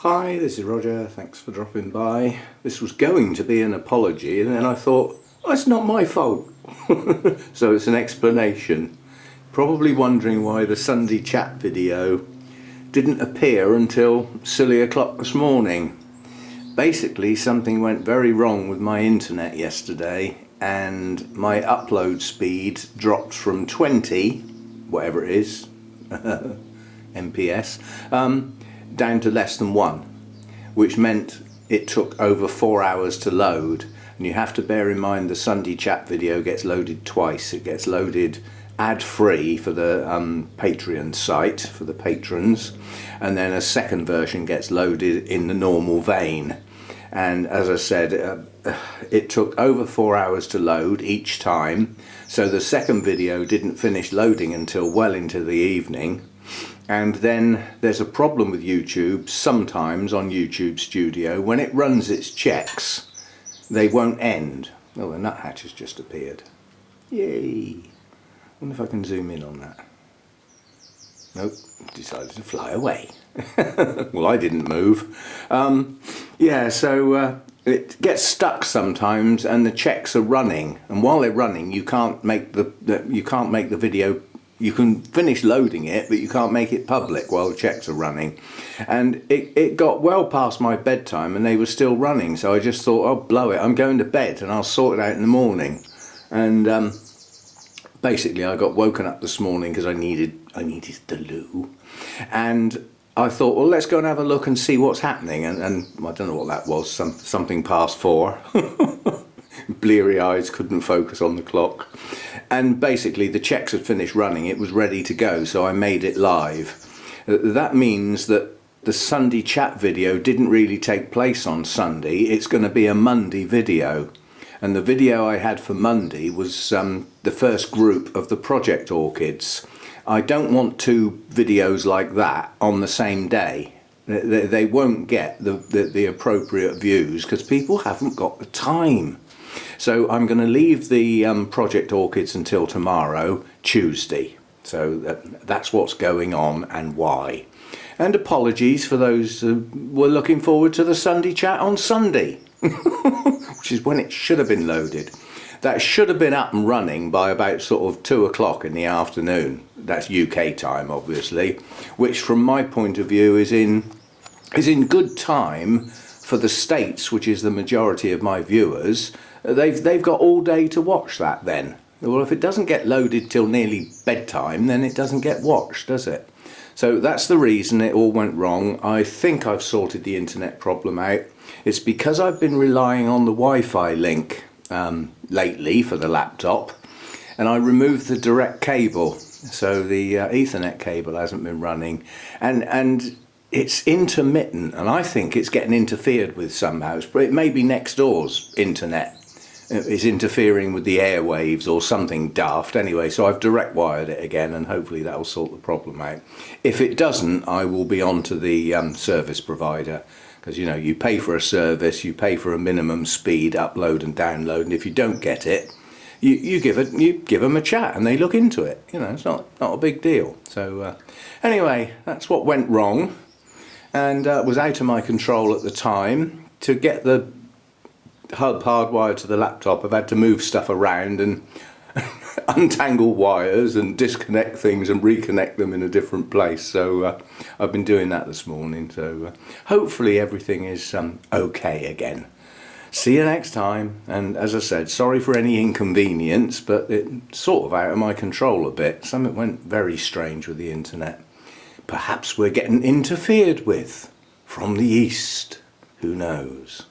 Hi, this is Roger, thanks for dropping by. This was going to be an apology and then I thought, oh, it's not my fault. So it's an explanation. Probably wondering why the Sunday chat video didn't appear until silly o'clock this morning. Basically something went very wrong with my internet yesterday and my upload speed dropped from 20, whatever it is, MPS, down to less than 1, which meant it took over 4 hours to load. And you have to bear in mind the Sunday chat video gets loaded twice. It gets loaded ad-free for the Patreon site for the patrons, and then a second version gets loaded in the normal vein. And as I said, it took over 4 hours to load each time, so the second video didn't finish loading until well into the evening. And then there's a problem with YouTube sometimes on YouTube Studio. When it runs its checks, they won't end. Oh, the nuthatch has just appeared. Yay! Wonder if I can zoom in on that. Nope, decided to fly away. Well, I didn't move. Yeah, so it gets stuck sometimes and the checks are running, and while they're running you can't make the video. You can finish loading it, but you can't make it public while the checks are running. And it got well past my bedtime and they were still running, so I just thought, oh, blow it, I'm going to bed and I'll sort it out in the morning. And basically I got woken up this morning because I needed the loo, and I thought, well, let's go and have a look and see what's happening. And I don't know what that was, something past 4. Bleary eyes, couldn't focus on the clock. And basically the checks had finished running, it was ready to go, so I made it live. That means that the Sunday chat video didn't really take place on Sunday, it's going to be a Monday video. And the video I had for Monday was the first group of the Project Orchids. I don't want 2 videos like that on the same day. They won't get the appropriate views because people haven't got the time. So I'm going to leave the Project Orchids until tomorrow, Tuesday. So that's what's going on and why. And apologies for those who were looking forward to the Sunday chat on Sunday, which is when it should have been loaded. That should have been up and running by about sort of 2 o'clock in the afternoon. That's UK time, obviously, which from my point of view is in good time for the States, which is the majority of my viewers. They've got all day to watch that then. Well, if it doesn't get loaded till nearly bedtime, then it doesn't get watched, does it? So that's the reason it all went wrong. I think I've sorted the internet problem out. It's because I've been relying on the Wi-Fi link lately for the laptop, and I removed the direct cable, so the Ethernet cable hasn't been running, and it's intermittent, and I think it's getting interfered with somehow. But it may be next door's internet is interfering with the airwaves or something daft. Anyway, so I've direct wired it again, and hopefully that will sort the problem out. If it doesn't, I will be on to the service provider, because you know, you pay for a service, you pay for a minimum speed upload and download, and if you don't get it, you give them a chat and they look into it. You know, it's not a big deal. So anyway, that's what went wrong, and was out of my control at the time. To get the hub hardwired to the laptop, I've had to move stuff around and untangle wires and disconnect things and reconnect them in a different place. So I've been doing that this morning, so hopefully everything is okay again. See you next time, and as I said, sorry for any inconvenience, but it's sort of out of my control a bit. Something went very strange with the internet. Perhaps we're getting interfered with from the east, who knows.